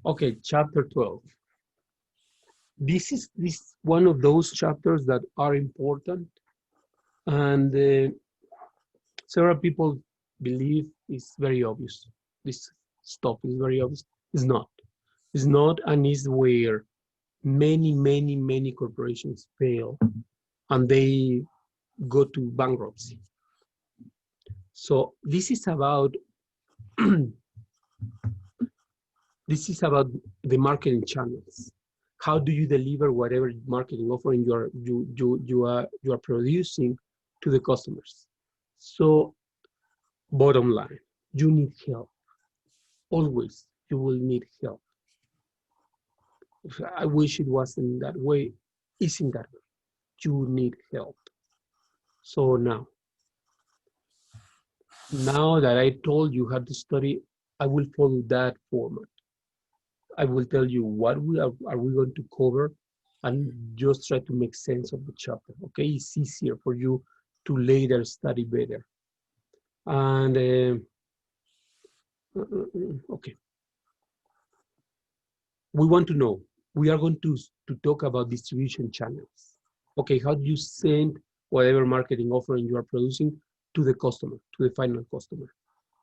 Okay, chapter 12. This one of those chapters that are important, and several people believe it's very obvious. This stuff is very obvious. It's not. It's not, and it's where many corporations fail, and they go to bankruptcy. So this is about the marketing channels. How do you deliver whatever marketing offering you are producing to the customers? So bottom line, you need help. Always you will need help. I wish it wasn't that way. Isn't that way? You need help. So now that I told you how to study, I will follow that format. I will tell you what are we going to cover and just try to make sense of the chapter. Okay, it's easier for you to later study better. And okay, we want to know. We are going to talk about distribution channels. Okay, how do you send whatever marketing offering you are producing to the customer, to the final customer?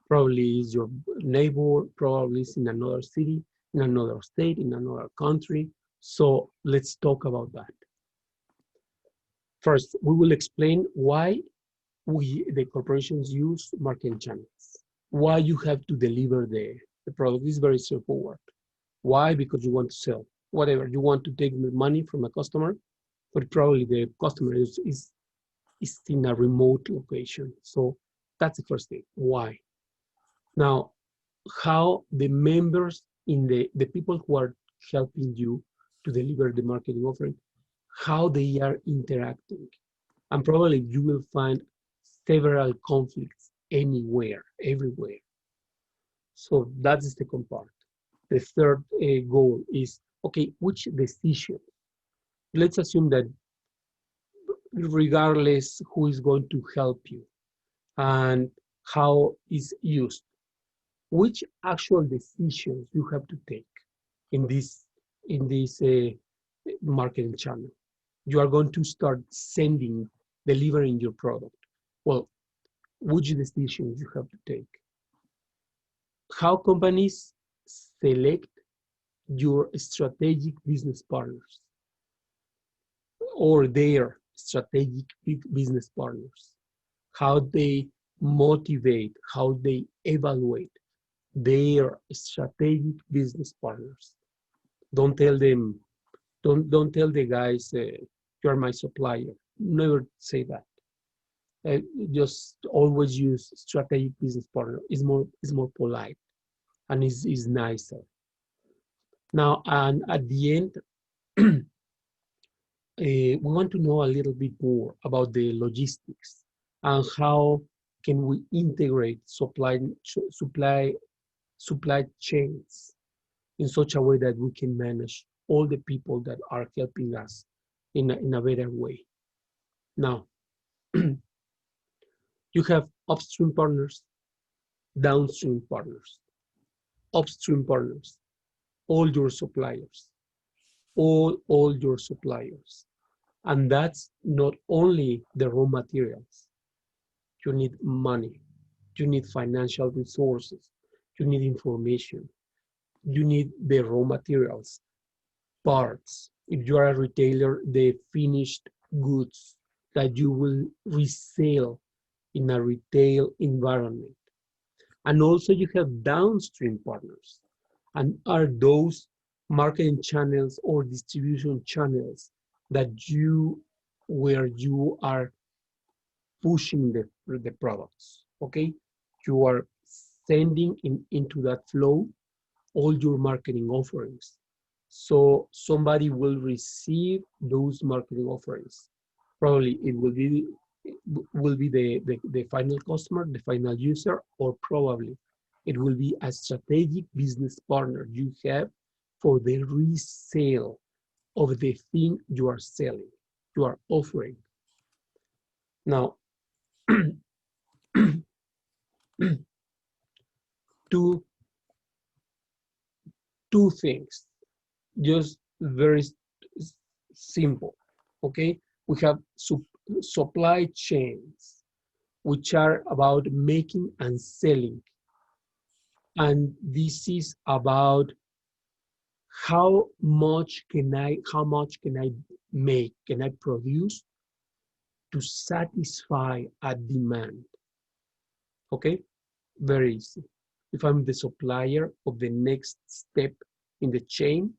Probably is your neighbor, probably is in another city, in another state, in another country. So let's talk about that. First, we will explain why the corporations use marketing channels. Why you have to deliver the product is very straightforward. Why? Because you want to sell. Whatever, you want to take money from a customer, but probably the customer is in a remote location. So that's the first thing. Why? Now, how the members in the people who are helping you to deliver the marketing offering, how they are interacting. And probably you will find several conflicts anywhere, everywhere. So that's the second part. The third goal is, okay, which decision? Let's assume that regardless who is going to help you and how is used, which actual decisions you have to take in this marketing channel. You are going to start delivering your product. Well, which decisions you have to take? How companies select your strategic business partners or their strategic business partners? How they motivate, how they evaluate their strategic business partners. Don't tell them, don't tell the guys you're my supplier. Never say that. Just always use strategic business partner. Is more polite and is nicer. Now, and at the end, we want to know a little bit more about the logistics and how can we integrate supply chains in such a way that we can manage all the people that are helping us in a better way. Now, you have upstream partners, downstream partners, upstream partners, all your suppliers, all your suppliers. And that's not only the raw materials. You need money, you need financial resources, you need information, you need the raw materials, parts. If you are a retailer, the finished goods that you will resell in a retail environment. And also you have downstream partners. And are those marketing channels or distribution channels where you are pushing the products, okay? You are sending into that flow all your marketing offerings. So somebody will receive those marketing offerings. Probably it will be the final customer, the final user, or probably it will be a strategic business partner you have for the resale of the thing you are selling, you are offering. Now, to two things, just very simple, okay? We have supply chains, which are about making and selling. And this is about how much can I make, can I produce to satisfy a demand, okay? Very easy. If I'm the supplier of the next step in the chain,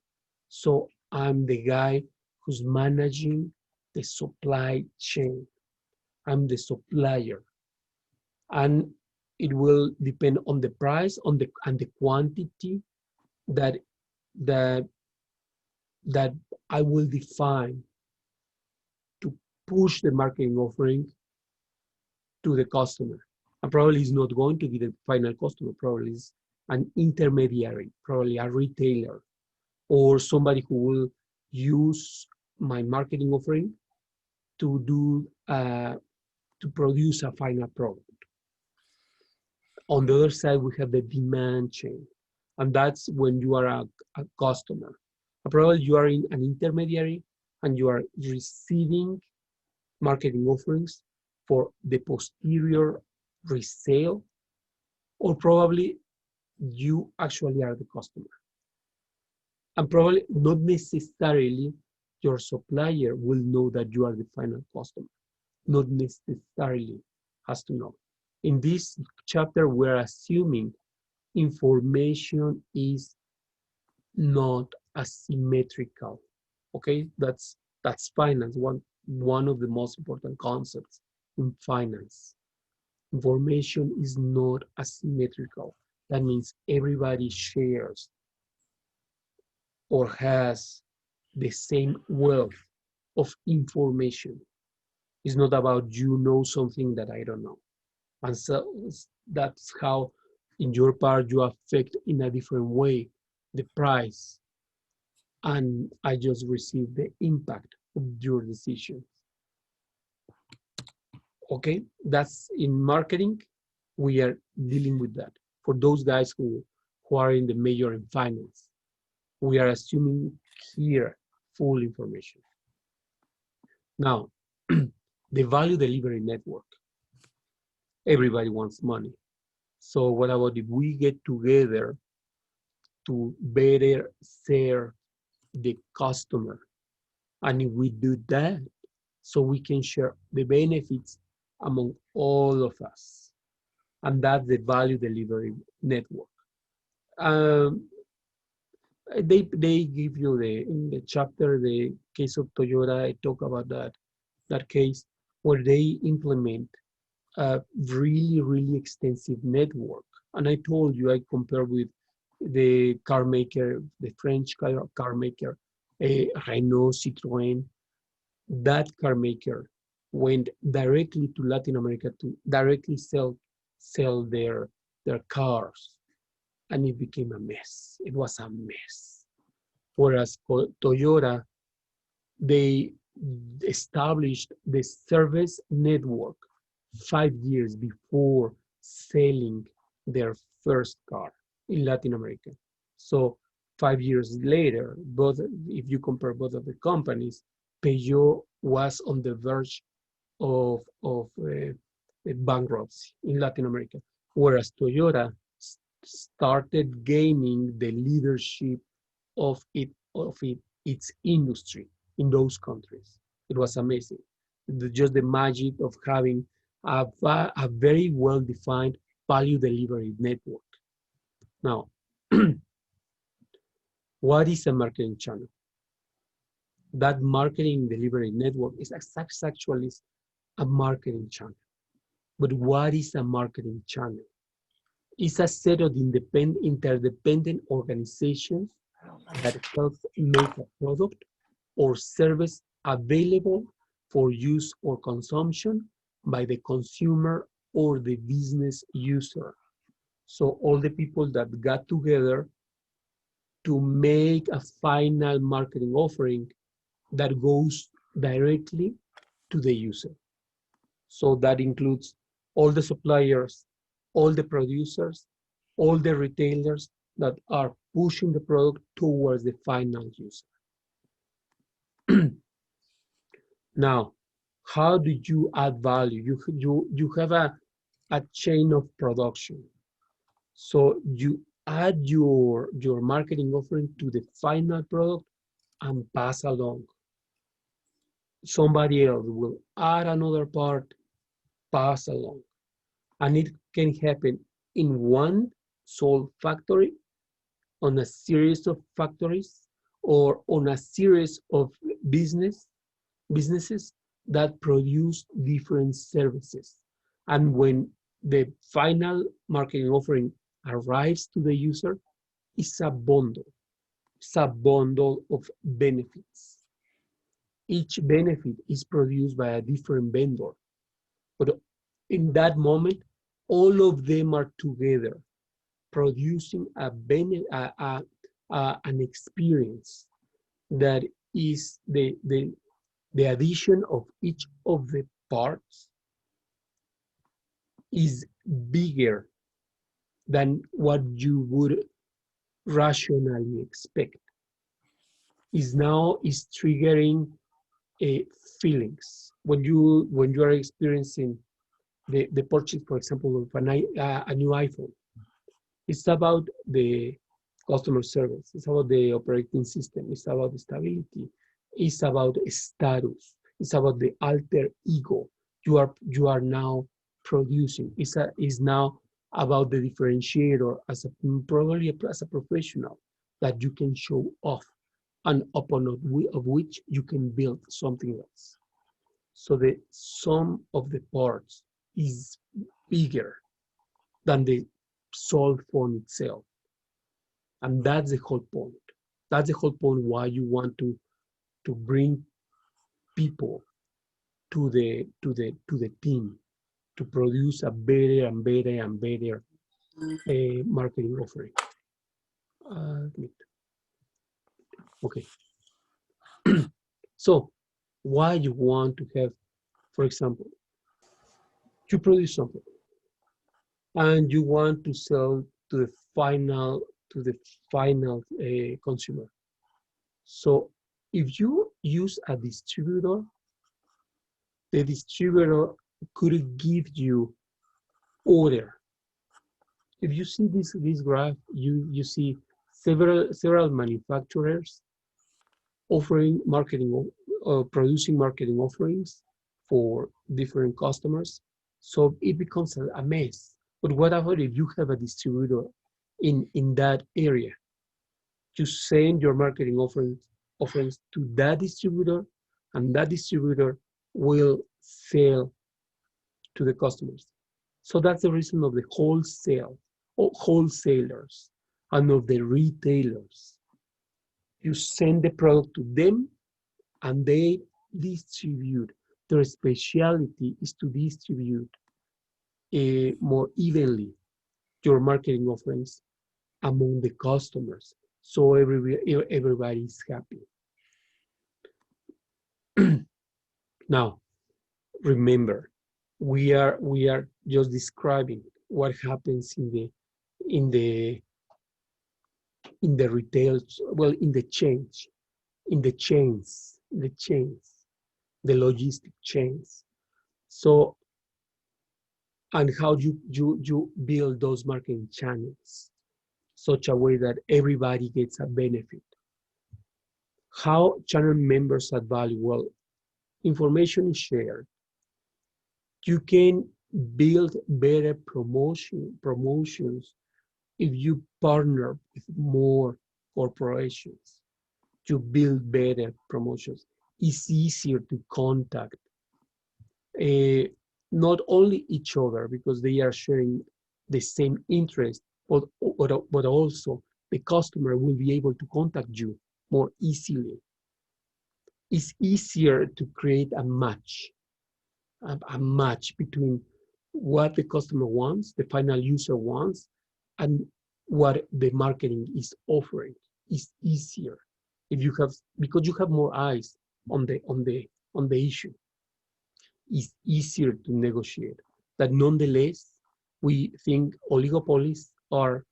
so I'm the guy who's managing the supply chain. I'm the supplier. And it will depend on the price and the quantity that that that I will define to push the marketing offering to the customer. And probably is not going to be the final customer, probably is an intermediary, probably a retailer, or somebody who will use my marketing offering to do to produce a final product. On the other side, we have the demand chain, and that's when you are a customer. Probably you are in an intermediary and you are receiving marketing offerings for the posterior resale, or probably you actually are the customer. And probably not necessarily your supplier will know that you are the final customer. Not necessarily has to know. In this chapter, we're assuming information is not asymmetrical. Okay, that's finance. One of the most important concepts in finance. Information is not asymmetrical. That means everybody shares or has the same wealth of information. It's not about you know something that I don't know. And so that's how in your part you affect in a different way the price. And I just received the impact of your decision. Okay, that's in marketing. We are dealing with that. For those guys who are in the major in finance, we are assuming here full information. Now, the value delivery network. Everybody wants money. So what about if we get together to better serve the customer? And if we do that, so we can share the benefits among all of us. And that's the value delivery network. They give you in the chapter, the case of Toyota, I talk about that case where they implement a really, really extensive network. And I told you, I compare with the car maker, the French car maker, Renault, Citroën. That car maker went directly to Latin America to directly sell their cars, and it became a mess. It was a mess. Whereas Toyota, they established the service network 5 years before selling their first car in Latin America. So 5 years later, if you compare both of the companies, Peugeot was on the verge of bankruptcy in Latin America, whereas Toyota started gaining the leadership of its industry in those countries. It was amazing. Just the magic of having a very well-defined value delivery network. Now, what is a marketing channel? That marketing delivery network is actually a marketing channel. But what is a marketing channel? It's a set of interdependent organizations that help make a product or service available for use or consumption by the consumer or the business user. So all the people that got together to make a final marketing offering that goes directly to the user. So that includes all the suppliers, all the producers, all the retailers that are pushing the product towards the final user. Now, how do you add value? You have a chain of production. So you add your marketing offering to the final product and pass along. Somebody else will add another part, pass along. And it can happen in one sole factory, on a series of factories, or on a series of businesses that produce different services. And when the final marketing offering arrives to the user, it's a bundle. It's a bundle of benefits. Each benefit is produced by a different vendor. But in that moment, all of them are together producing an experience that is the addition of each of the parts is bigger than what you would rationally expect. Is triggering feelings when you are experiencing the purchase, for example, of a new iPhone. It's about the customer service. It's about the operating system. It's about the stability. It's about status. It's about the alter ego you are now producing. It's now about the differentiator probably as a professional that you can show off, and upon of which you can build something else. So the sum of the parts is bigger than the sole phone itself. And that's the whole point. That's the whole point why you want to bring people to the team to produce a better and better and better marketing offering. Okay. So why you want to have, for example, you produce something and you want to sell to the final consumer. So if you use a distributor, the distributor could give you order. If you see this graph, you see several manufacturers offering producing marketing offerings for different customers. So it becomes a mess. But what about if you have a distributor in that area? You send your marketing offerings to that distributor, and that distributor will sell to the customers. So that's the reason of the wholesalers and of the retailers. You send the product to them and they distribute. Their specialty is to distribute more evenly your marketing offerings among the customers, so everybody is happy. Now, remember, we are just describing what happens in the retail, well, in the chains, the logistic chains. So, and how you build those marketing channels such a way that everybody gets a benefit. How channel members add value? Well, information is shared. You can build better promotions if you partner with more corporations. You build better promotions. It's easier to contact not only each other because they are sharing the same interest, but also the customer will be able to contact you more easily. It's easier to create a match between what the customer wants, the final user wants, and what the marketing is offering. It's easier because you have more eyes on the issue. It's easier to negotiate. But nonetheless, we think oligopolies are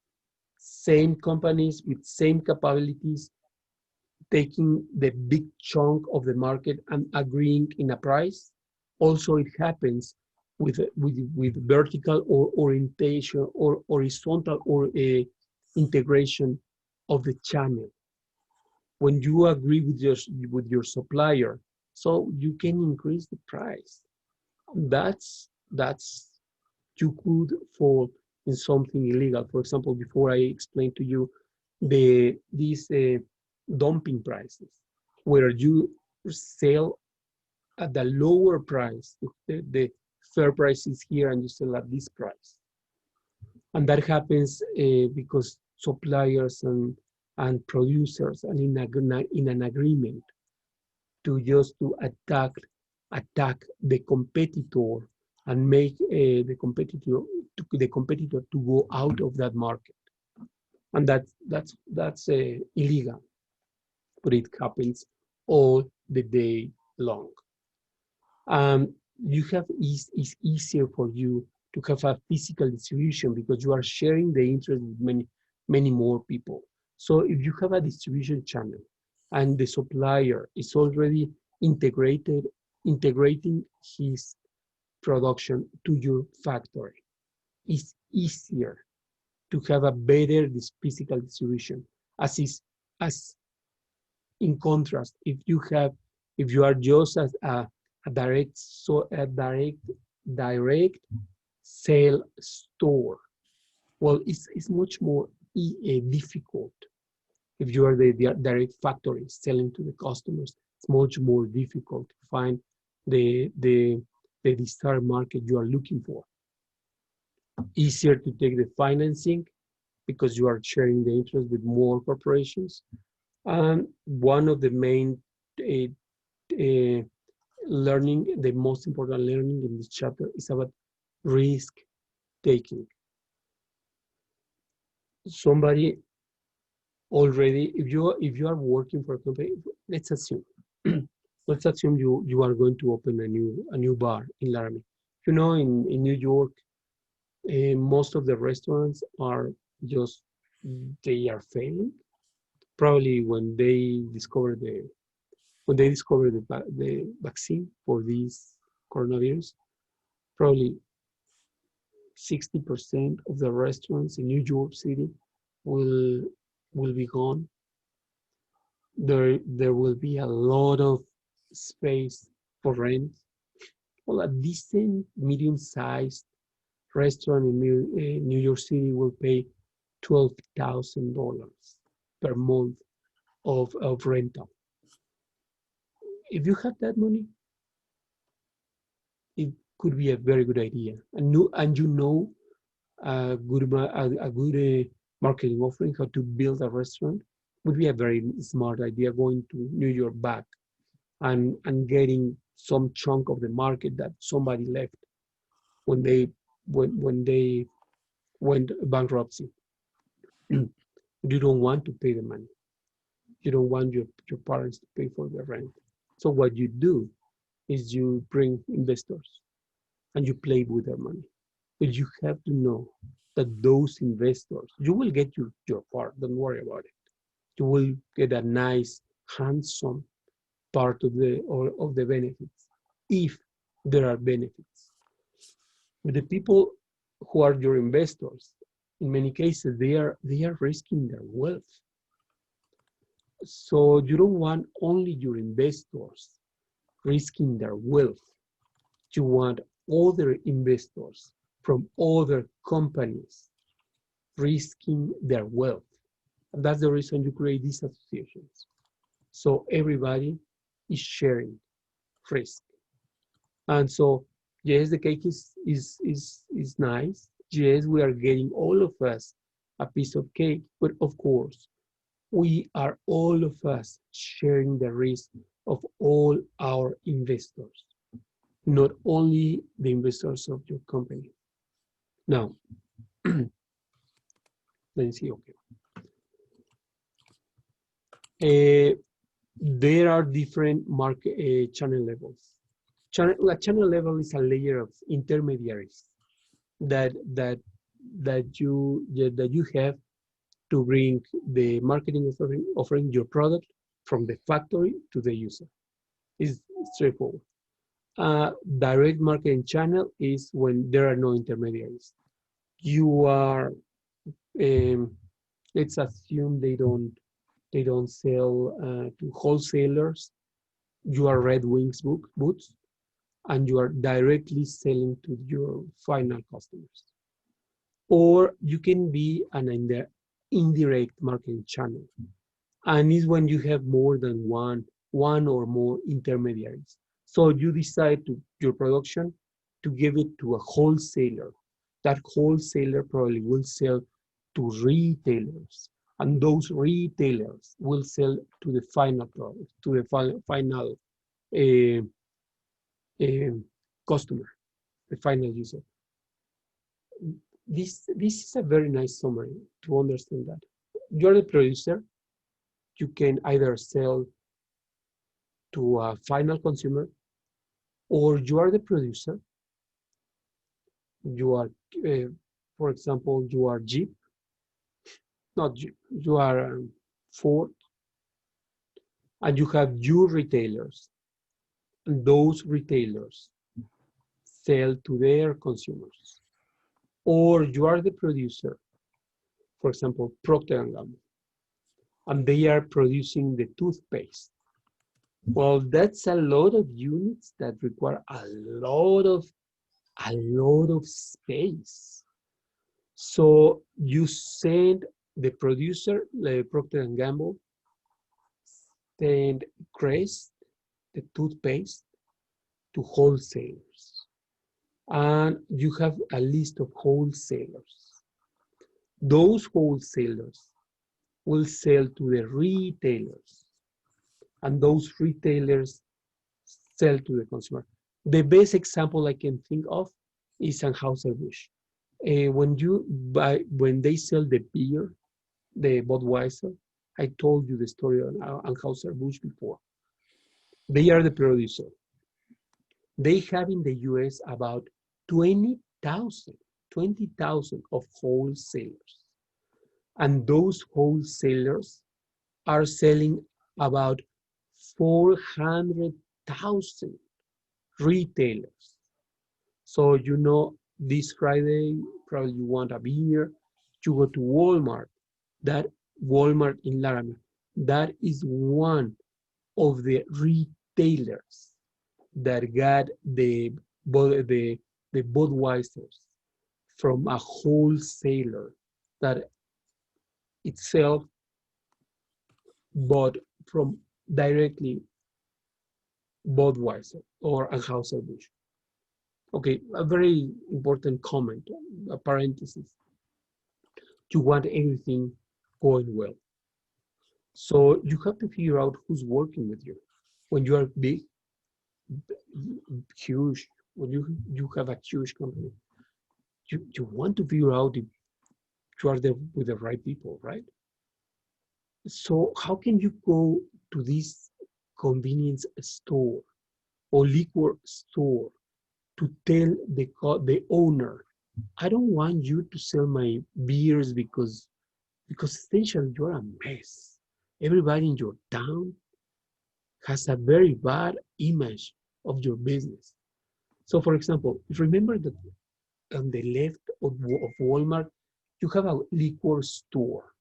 same companies with same capabilities taking the big chunk of the market and agreeing in a price. Also, it happens with vertical or orientation or horizontal or integration of the channel. When you agree with your supplier, so you can increase the price. That's you could fall in something illegal. For example, before I explained to you these dumping prices, where you sell at the lower price, the fair price is here, and you sell at this price, and that happens because suppliers and producers are in an agreement to just to attack the competitor and make the competitor to go out of that market, and that's illegal, but it happens all the day long. You have it's easier for you to have a physical distribution because you are sharing the interest with many more people. So if you have a distribution channel and the supplier is already integrating his production to your factory, it's easier to have a better physical distribution. As in contrast, if you are just as a direct sale store, well, it's much more difficult. If you are the direct factory selling to the customers, it's much more difficult to find the desired market you are looking for. Easier to take the financing because you are sharing the interest with more corporations. And one of the main learning, the most important learning in this chapter is about risk taking. Somebody already, if you are working for a company, let's assume you are going to open a new bar in Laramie. You know, in New York, most of the restaurants are just they are failing. Probably when they discover the vaccine for this coronavirus, probably 60% of the restaurants in New York City will be gone. There will be a lot of space for rent. Well, a decent medium-sized restaurant in New York City will pay $12,000 per month of rental. If you have that money, it could be a very good idea. And you know a good marketing offering, how to build a restaurant, would be a very smart idea, going to New York back and getting some chunk of the market that somebody left when they went bankruptcy. You don't want to pay the money. You don't want your parents to pay for the rent. So what you do is you bring investors and you play with their money. But you have to know that those investors, you will get your part, don't worry about it. You will get a nice, handsome part of the benefits, if there are benefits. But the people who are your investors, in many cases, they are risking their wealth. So you don't want only your investors risking their wealth. You want other investors from other companies risking their wealth. And that's the reason you create these associations. So everybody is sharing risk. And so, yes, the cake is nice. Yes, we are getting, all of us, a piece of cake. But of course, we are all of us sharing the risk of all our investors, not only the investors of your company. Now, let's see, okay. There are different market channel levels. A channel level is a layer of intermediaries that you have to bring the marketing offering your product from the factory to the user. It's straightforward. Direct marketing channel is when there are no intermediaries. You are, let's assume they don't sell to wholesalers. You are Red Wings boots, and you are directly selling to your final customers. Or you can be an indirect marketing channel, and is when you have more than one or more intermediaries. So you decide to your production to give it to a wholesaler. That wholesaler probably will sell to retailers, and those retailers will sell to the final product, to the final uh, customer, the final user. This is a very nice summary to understand that. You're the producer. You can either sell to a final consumer, or you are the producer. You are, for example, you are Jeep, not Jeep, you are Ford, and you have your retailers, and those retailers sell to their consumers. Or you are the producer, for example, Procter & Gamble, and they are producing the toothpaste. Well, that's a lot of units that require a lot of space. So you send the producer, like Procter & Gamble, send Crest, the toothpaste, to wholesalers. And you have a list of wholesalers. Those wholesalers will sell to the retailers, and those retailers sell to the consumer. The best example I can think of is Anheuser-Busch. When they sell the beer, the Budweiser, I told you the story on Anheuser-Busch before. They are the producer. They have in the US about 20,000 of wholesalers. And those wholesalers are selling about 400,000 retailers. So, you know, this Friday, probably you want a beer, you go to Walmart. That Walmart in Laramie, that is one of the retailers that got the Budweisers from a wholesaler that itself bought from directly Budweiser or Anheuser-Busch. Okay, a very important comment, a parenthesis. You want everything going well. So you have to figure out who's working with you. When you are big, huge, when you have a huge company, you want to figure out if you are there with the right people, right? So how can you go to this convenience store or liquor store to tell the owner, I don't want you to sell my beers because essentially you're a mess. Everybody in your town has a very bad image of your business. So for example, remember that on the left of Walmart, you have a liquor store.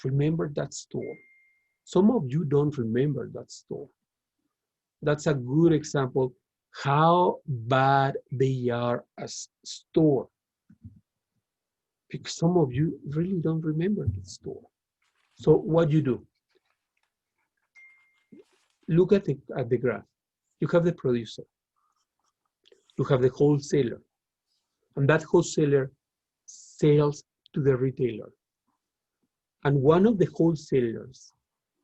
Remember that store. Some of you don't remember that store. That's a good example how bad they are as store. Because some of you really don't remember the store. So what you do? Look at the graph. You have the producer. You have the wholesaler. And that wholesaler sells to the retailer. And one of the wholesalers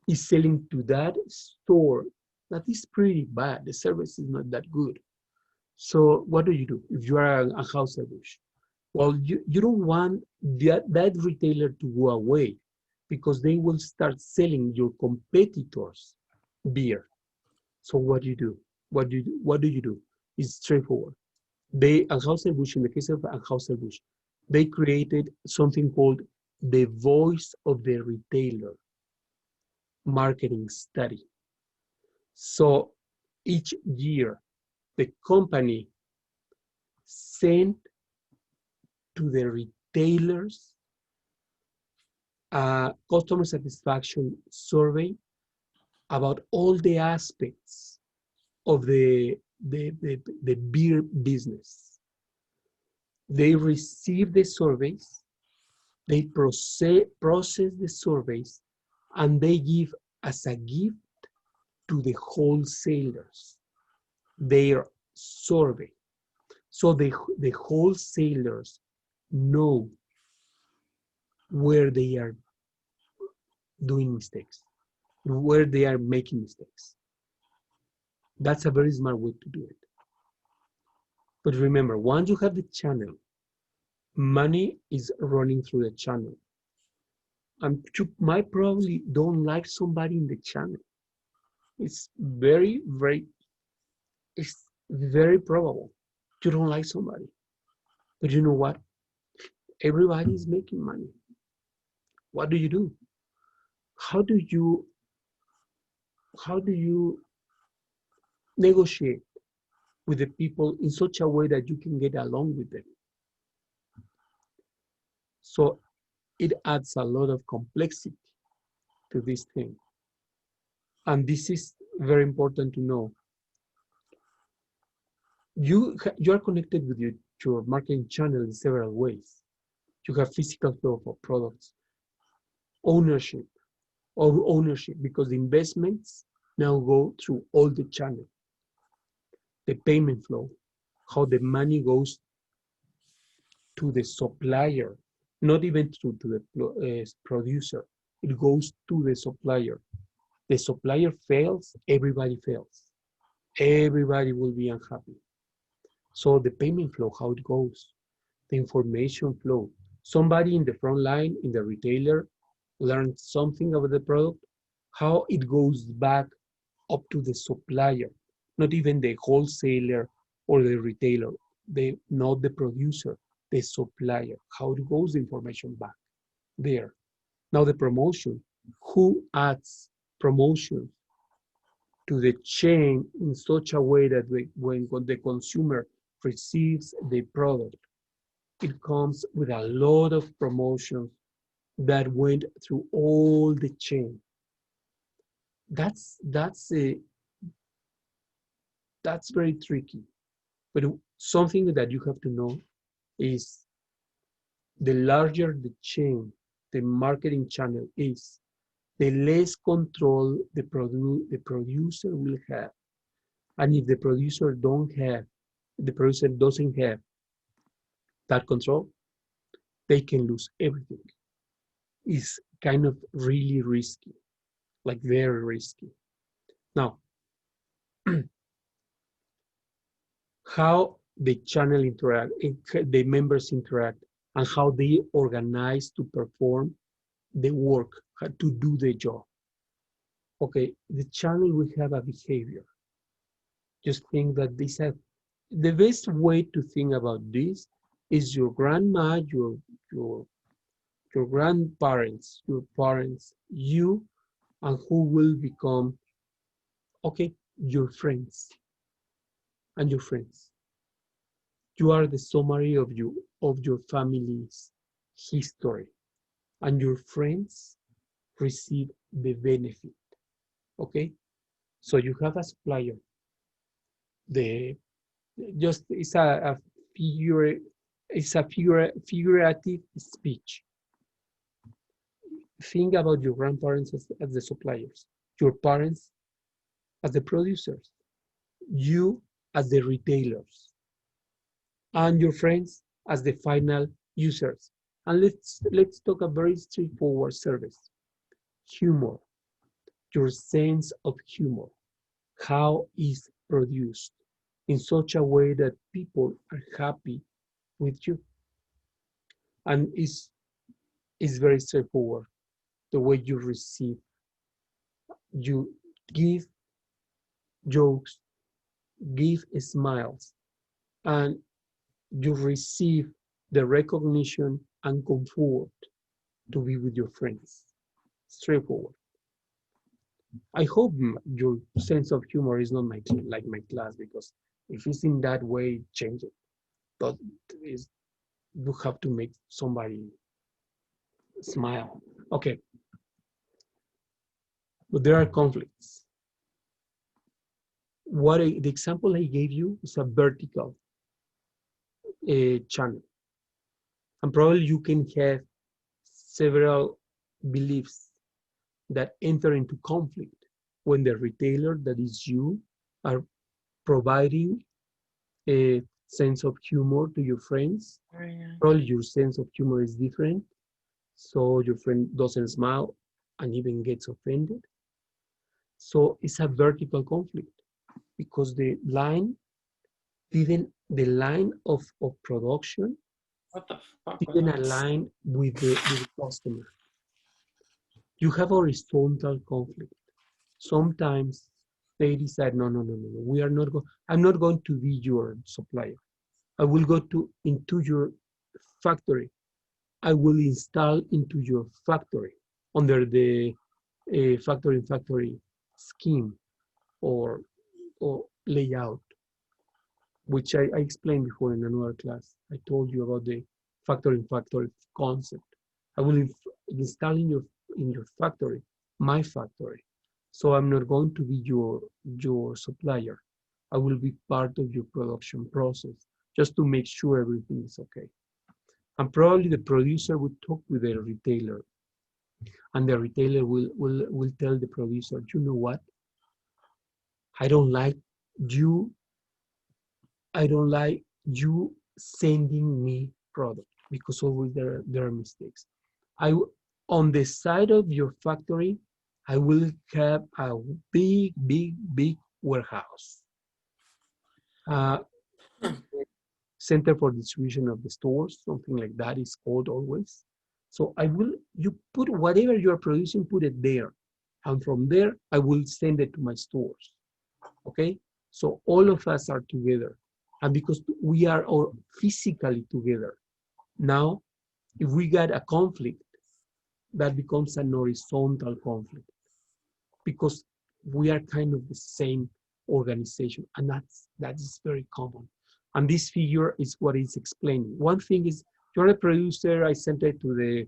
is selling to that store that is pretty bad. The service is not that good. So what do? If you are a Anheuser-Busch? Well, you don't want that retailer to go away because they will start selling your competitors beer. So what do you do? What do you do? It's straightforward. Anheuser-Busch, in the case of Anheuser-Busch, they created something called the voice of the retailer marketing study. So each year, the company sent to the retailers a customer satisfaction survey about all the aspects of the beer business. They receive the surveys, they process the surveys, and they give as a gift to the wholesalers their survey. So the wholesalers know where they are doing mistakes, where they are making mistakes. That's a very smart way to do it. But remember, once you have the channel, money is running through the channel. And you might probably don't like somebody in the channel. It's it's very probable you don't like somebody. But you know what? Everybody is making money. What do you do? How do you negotiate with the people in such a way that you can get along with them? So it adds a lot of complexity to this thing. And this is very important to know. You are connected with your marketing channel in several ways. You have physical flow of products, ownership because the investments now go through all the channel. The payment flow, how the money goes to the supplier, not even to the producer. It goes to the supplier. The supplier fails, everybody fails. Everybody will be unhappy. So the payment flow, how it goes, the information flow. Somebody in the front line, in the retailer, learned something about the product, how it goes back up to the supplier, not even the wholesaler or the retailer, not the producer, the supplier, how it goes the information back there. Now the promotion, who adds promotion to the chain in such a way that when the consumer receives the product, it comes with a lot of promotions that went through all the chain. That's very tricky. But something that you have to know is the larger the chain, the marketing channel is, the less control the producer will have. And if the producer doesn't have that control, they can lose everything. It's kind of really risky, like very risky. Now, how the channel interact, the members interact, and how they organize to perform the work, to do the job. Okay, the channel will have a behavior. Just think that the best way to think about this is your grandma, your grandparents, your parents, you, and who will become, okay, your friends and your friends. You are the summary of your family's history, and your friends receive the benefit. Okay, so you have a supplier. It's a figure. It's a figurative speech. Think about your grandparents as the suppliers, your parents as the producers, you as the retailers, and your friends as the final users. And let's talk a very straightforward service. Humor, your sense of humor, how is produced in such a way that people are happy with you. And it's very straightforward. The way you receive, you give jokes, give smiles, and you receive the recognition and comfort to be with your friends. Straightforward. I hope your sense of humor is not like my class, because if it's in that way, change it. But is you have to make somebody smile. Okay, but there are conflicts. The example I gave you is a vertical channel, and probably you can have several beliefs that enter into conflict when the retailer, that is you, are providing a sense of humor to your friends. Oh, yeah. Probably your sense of humor is different, so your friend doesn't smile and even gets offended. So it's a vertical conflict because the line of production What the fuck was didn't that? align with the customer. You have horizontal conflict. Sometimes they decide, no, no, no, no, no, we are not going, I'm not going to be your supplier. I will go into your factory. I will install into your factory under the factory scheme or layout, which I explained before in another class. I told you about the factory concept. I will install in your factory, my factory. So I'm not going to be your supplier. I will be part of your production process just to make sure everything is okay. And probably the producer would talk with the retailer, and the retailer will tell the producer, you know what? I don't like you. I don't like you sending me product because always there are mistakes. I on the side of your factory, I will have a big warehouse, uh, center for distribution of the stores, something like that is called always. So you put whatever you are producing, put it there, and from there I will send it to my stores. Okay, so all of us are together, and because we are all physically together now, if we get a conflict, that becomes an horizontal conflict because we are kind of the same organization, and that is very common. And this figure is what is explaining. One thing is you're a producer. I sent it to the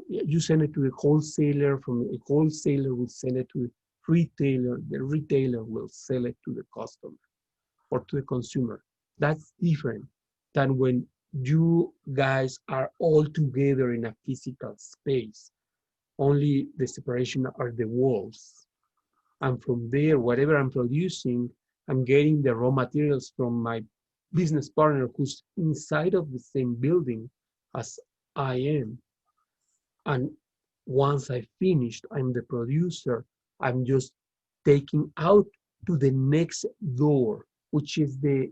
you send it to the wholesaler. From the wholesaler will send it to the retailer. The retailer will sell it to the customer or to the consumer. That's different than when you guys are all together in a physical space. Only the separation are the walls. And from there, whatever I'm producing, I'm getting the raw materials from my business partner who's inside of the same building as I am. And once I finished, I'm the producer. I'm just taking out to the next door, which is the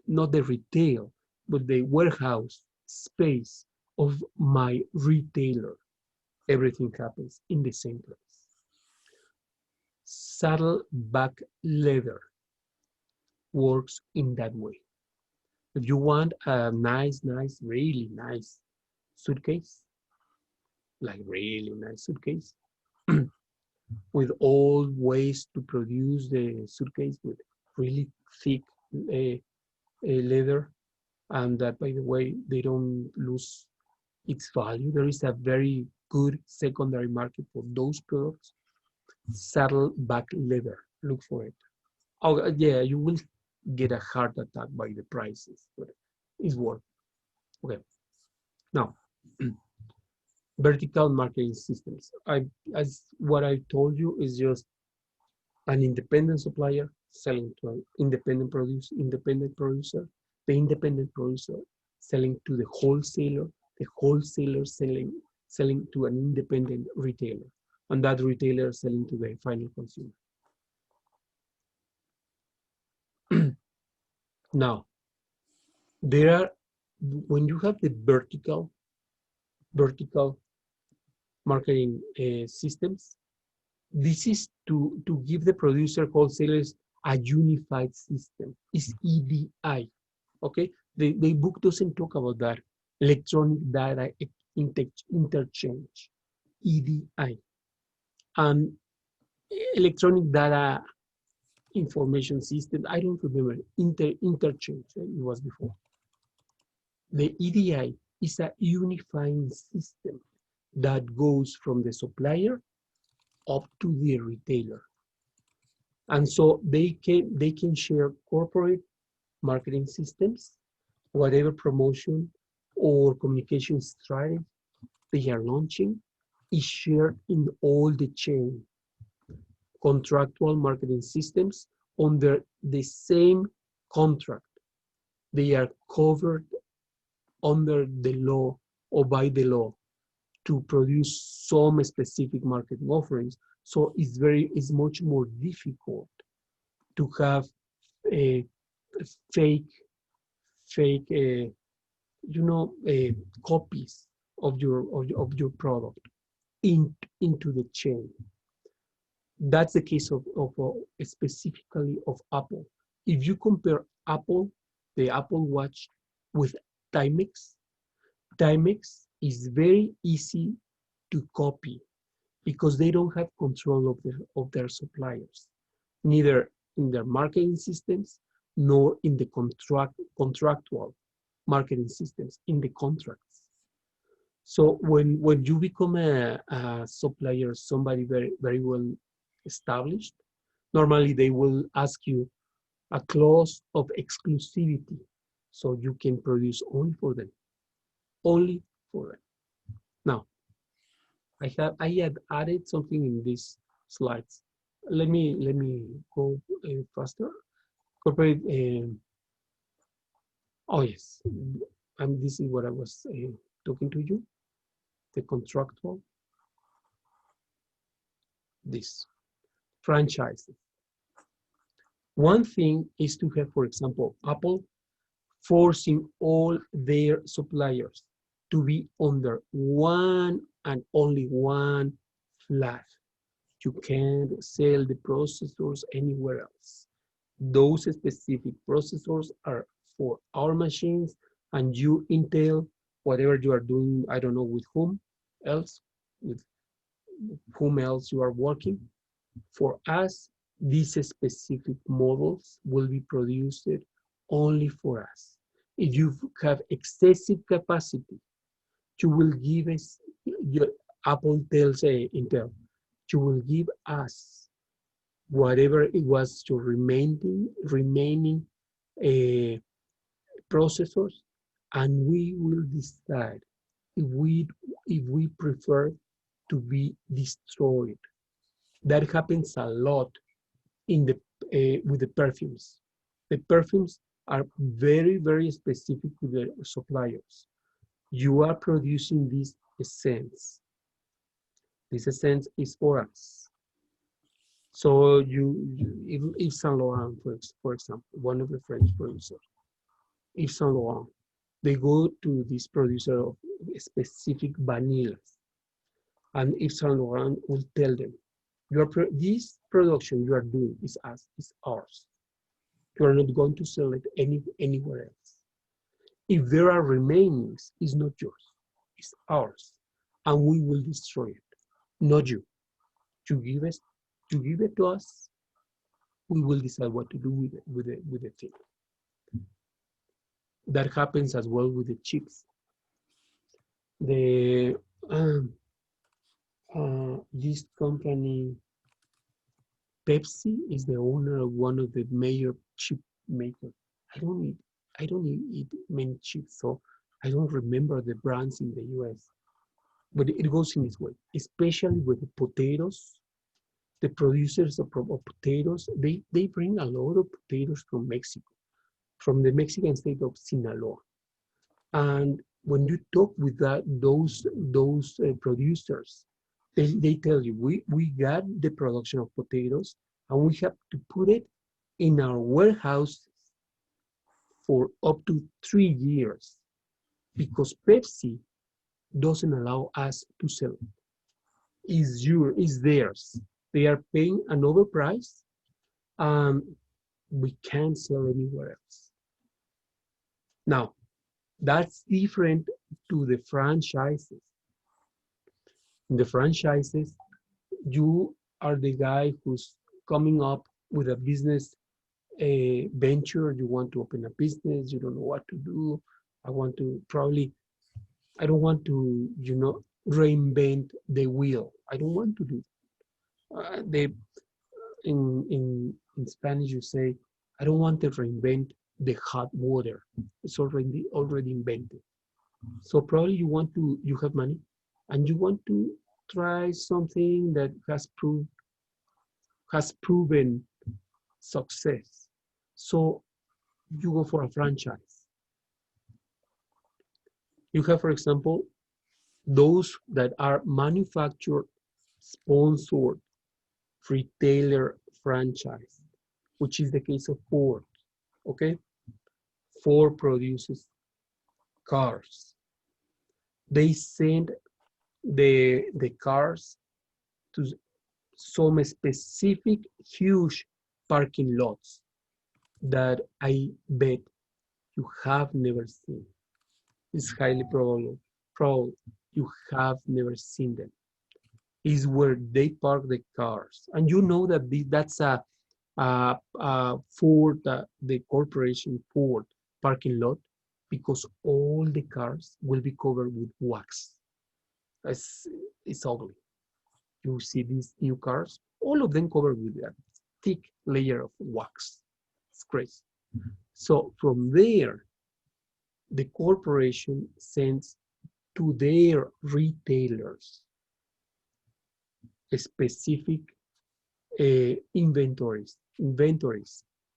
not the retail, but the warehouse space of my retailer. Everything happens in the same place. Saddleback leather works in that way. If you want a really nice suitcase, like really nice suitcase, with all ways to produce the suitcase with really thick leather, and that, by the way, they don't lose its value. There is a very good secondary market for those products. Saddleback leather, look for it. Oh yeah, you will get a heart attack by the prices, but it's worth. Okay, now vertical marketing systems. As what I told you is just an independent supplier selling to an independent producer, the independent producer selling to the wholesaler selling to an independent retailer, and that retailer selling to the final consumer. Now, there are when you have the vertical marketing systems, this is to give the producer wholesalers a unified system. It's EDI. Okay, the book doesn't talk about that. electronic data interchange, EDI, and electronic data information system. I don't remember, interchange, it was before. The EDI is a unifying system that goes from the supplier up to the retailer. And so they can share corporate marketing systems, whatever promotion or communication strategy they are launching is shared in all the chain. Contractual marketing systems under the same contract. They are covered under the law or by the law to produce some specific marketing offerings. So it's much more difficult to have a fake copies of your product into the chain. That's the case of specifically of Apple. If you compare Apple, the Apple Watch with Timex, Timex is very easy to copy because they don't have control of their suppliers, neither in their marketing systems nor in the contractual marketing systems in the contracts. So when you become a supplier, somebody very well established, normally they will ask you a clause of exclusivity, so you can produce only for them, only for them. Now, I had added something in these slides. Let me go faster. Corporate. Oh yes, and this is what I was talking to you. The contractual. This franchises. One thing is to have, for example, Apple forcing all their suppliers to be under one and only one flag. You can't sell the processors anywhere else. Those specific processors are for our machines, and you, Intel, whatever you are doing, I don't know with whom else you are working. For us, these specific models will be produced only for us. If you have excessive capacity, you will give us, Apple tells Intel, you will give us whatever it was your remaining processors, and we will decide if we prefer to be destroyed. That happens a lot in the with the perfumes. The perfumes are very specific to the suppliers. You are producing this essence. This essence is for us. So if Saint Laurent, for example, one of the French producers, if Saint Laurent, they go to this producer of specific vanillas, and if Saint Laurent will tell them, this production you are doing is ours. You are not going to sell it anywhere else. If there are remainings, it's not yours, it's ours, and we will destroy it, not you. You give it to us. We will decide what to do with the thing. That happens as well with the chips. This company, Pepsi, is the owner of one of the major chip makers. I don't eat many chips, so I don't remember the brands in the US. But it goes in this way, especially with the potatoes. The producers of potatoes, they bring a lot of potatoes from Mexico, from the Mexican state of Sinaloa. And when you talk with those producers, they tell you, we got the production of potatoes and we have to put it in our warehouse for up to 3 years because Pepsi doesn't allow us to sell it. It's theirs. They are paying an overprice. We can't sell anywhere else. Now, that's different to the franchises. In the franchises, you are the guy who's coming up with a business venture. You want to open a business, you don't know what to do. I want to probably, I don't want to, reinvent the wheel. I don't want to do they in Spanish you say, I don't want to reinvent the hot water. It's already invented. So probably you have money and you want to try something that has proven success. So you go for a franchise. You have, for example, those that are manufacturer sponsored retailer franchise, which is the case of Ford. Okay, Ford produces cars. They send the cars to some specific huge parking lots that I bet you have never seen. It's highly probable you have never seen them. Is where they park the cars, and you know that that's a Ford, the corporation Ford parking lot, because all the cars will be covered with wax. It's, it's ugly. You see these new cars, all of them covered with a thick layer of wax. It's crazy. So from there, the corporation sends to their retailers specific inventories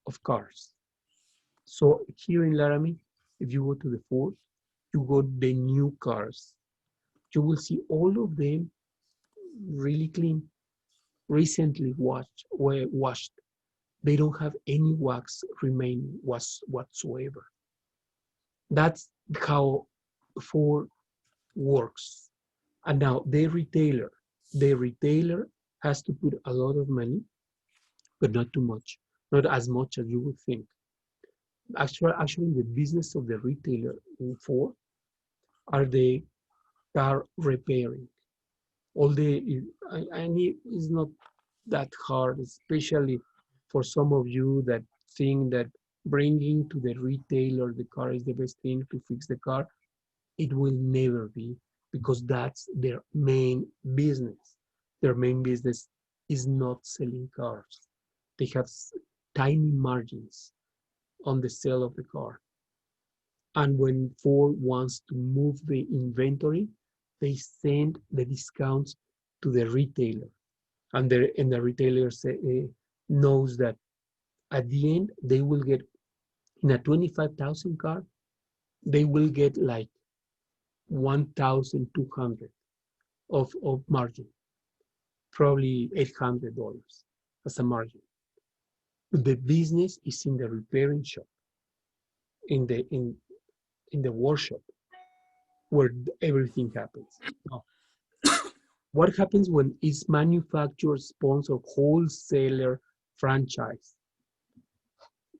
of cars. So here in Laramie, if you go to the Ford, you got the new cars. You will see all of them really clean, recently washed. They don't have any wax remaining whatsoever. That's how Ford works. And now the retailer has to put a lot of money, but not too much, not as much as you would think. Actually, the business of the retailer in Ford are the car repairing. All the and it is not that hard, especially for some of you that think that bringing to the retailer the car is the best thing to fix the car. It will never be, because that's their main business. Their main business is not selling cars. They have tiny margins on the sale of the car. And when Ford wants to move the inventory, they send the discounts to the retailer. And the retailer knows that at the end, they will get, in a 25,000 car, they will get like 1,200 of margin, probably $800 as a margin. But the business is in the repairing shop, in the workshop, where everything happens. Now, what happens when it's manufacturer, sponsor, wholesaler, franchise?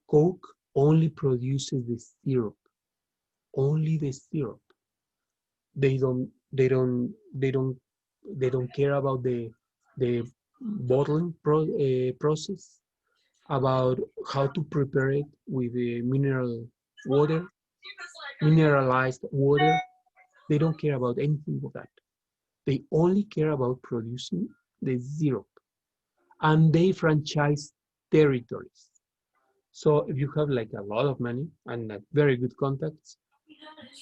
Coke only produces the syrup, only the syrup. They don't care about the bottling process, about how to prepare it with the mineralized water. They don't care about anything of that. They only care about producing the syrup, and they franchise territories. So if you have like a lot of money and very good contacts,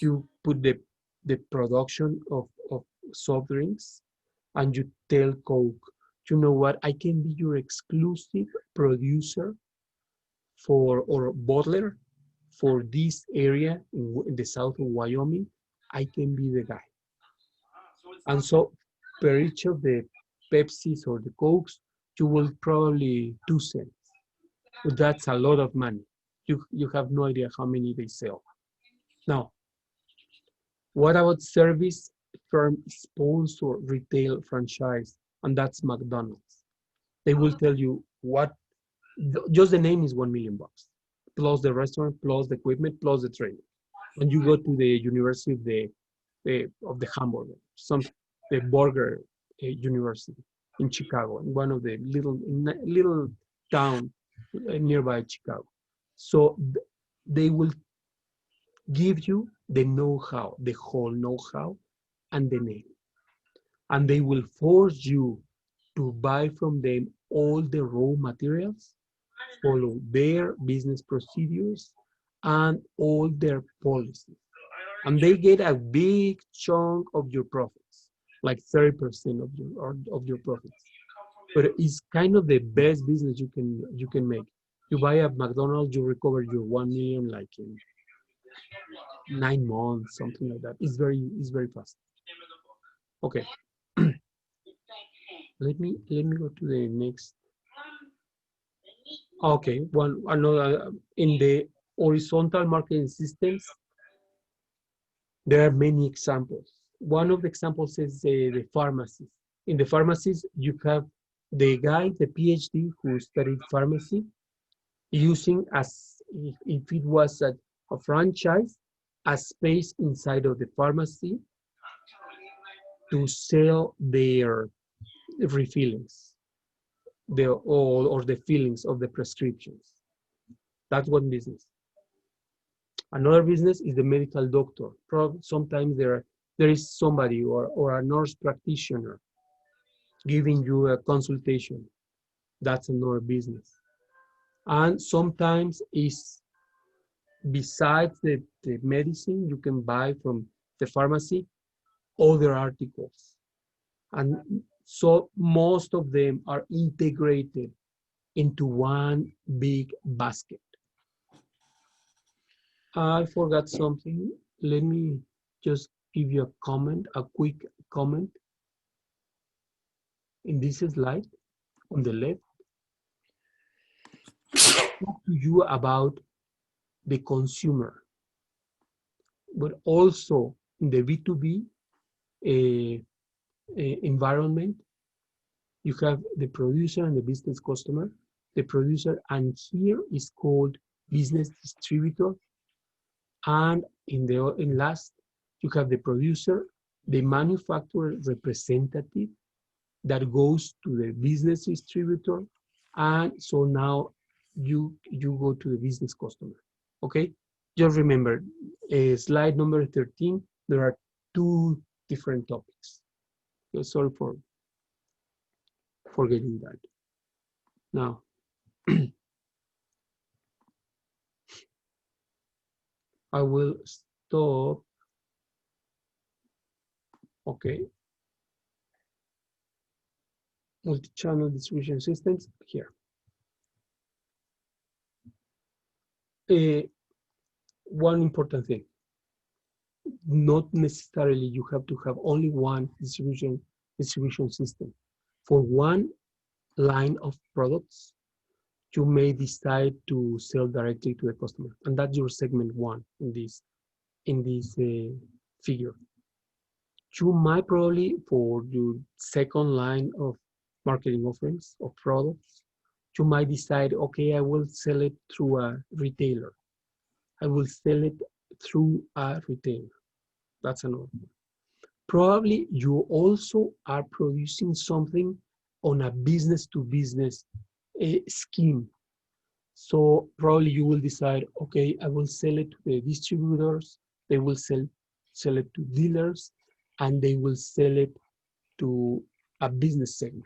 you put the production of soft drinks, and you tell Coke, you know what, I can be your exclusive producer or bottler for this area in the south of Wyoming. I can be the guy. And so per each of the Pepsis or the Cokes, you will probably 2 cents. But that's a lot of money. You have no idea how many they sell. Now, what about service firm sponsor retail franchise? And that's McDonald's. They will tell you what, just the name is $1 million, plus the restaurant, plus the equipment, plus the training. And you go to the University the hamburger, the burger university in Chicago, in one of the little town nearby Chicago. So they will give you the know-how, the whole know-how, and the name, and they will force you to buy from them all the raw materials, follow their business procedures, and all their policies. And they get a big chunk of your profits, like 30% of your profits. But it's kind of the best business you can make. You buy a McDonald's, you recover your 1 million like in 9 months, something like that. It's very fast. Okay. let me go to the next. Okay, one another in the horizontal marketing systems, there are many examples. One of the examples is the pharmacies. In the pharmacies, you have the guy, the PhD who studied pharmacy, using as if it was a franchise, a space inside of the pharmacy to sell their refillings, or the fillings of the prescriptions. That's one business. Another business is the medical doctor. Sometimes there is somebody or a nurse practitioner giving you a consultation. That's another business. And sometimes is besides the medicine you can buy from the pharmacy, other articles. And so most of them are integrated into one big basket. I forgot something. Let me just give you a comment, a quick comment. In this slide, on the left, talk to you about the consumer, but also in the B2B environment, you have the producer and the business customer. The producer, and here is called business distributor. And in last, you have the producer, the manufacturer representative that goes to the business distributor, and so now you go to the business customer. Okay, just remember, slide number 13. There are two different topics. So sorry for forgetting that. Now, I will stop. Okay. Multi-channel distribution systems here. One important thing, not necessarily you have to have only one distribution system. For one line of products, you may decide to sell directly to the customer, and that's your segment one in this figure. You might probably, for your second line of marketing offerings of products, you might decide, okay, I will sell it through a retailer. I will sell it through a retailer. That's another one. Probably you also are producing something on a business-to-business scheme. So probably you will decide, okay, I will sell it to the distributors, they will sell it to dealers, and they will sell it to a business segment.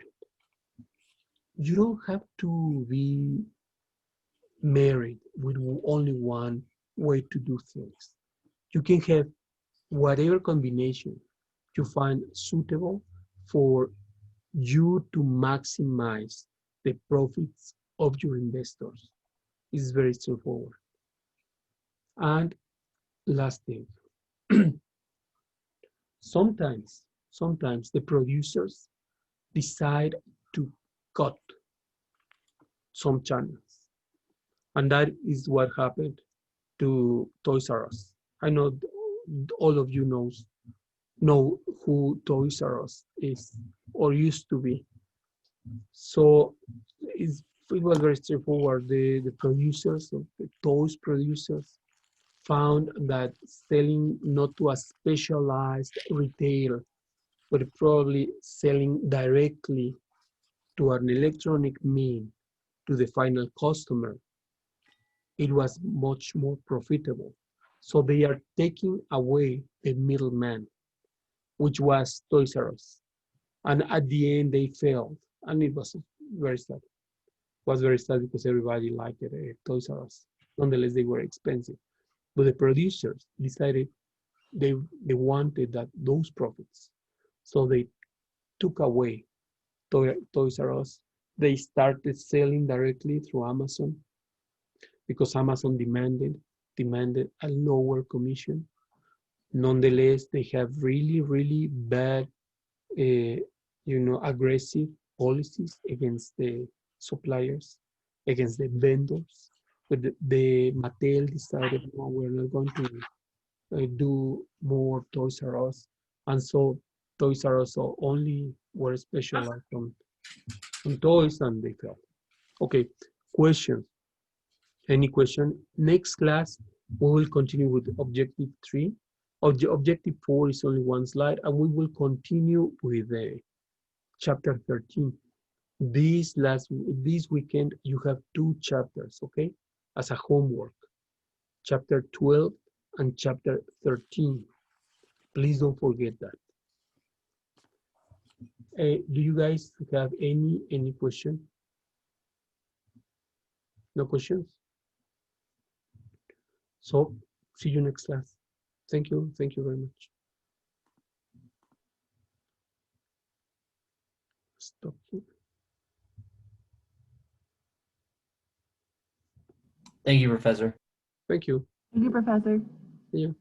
You don't have to be married with only one way to do things. You can have whatever combination you find suitable for you to maximize the profits of your investors. It's very straightforward. And last thing, sometimes the producers decide to cut some channels. And that is what happened to Toys R Us. I know all of you know who Toys R Us is or used to be. So it was very straightforward. The producers, the toys producers, found that selling not to a specialized retailer, but probably selling directly to an electronic mean to the final customer, it was much more profitable. So they are taking away the middleman, which was Toys R Us. And at the end, they failed. And it was very sad. It was very sad because everybody liked Toys R Us. Nonetheless, they were expensive. But the producers decided they wanted those profits. So they took away Toys R Us. They started selling directly through Amazon because Amazon demanded a lower commission. Nonetheless, they have really bad, aggressive policies against the suppliers, against the vendors. But the Mattel decided, no, we're not going to do more Toys R Us, and so Toys R Us only were specialized on toys, and they failed. Okay, questions. Any question? Next class, we will continue with objective 3. Objective 4 is only one slide, and we will continue with chapter 13. This weekend, you have 2 chapters, okay, as a homework. Chapter 12 and chapter 13. Please don't forget that. Do you guys have any question? No questions? So, see you next class. Thank you very much. Stop here. Thank you, Professor. Thank you. Thank you, Professor. See you.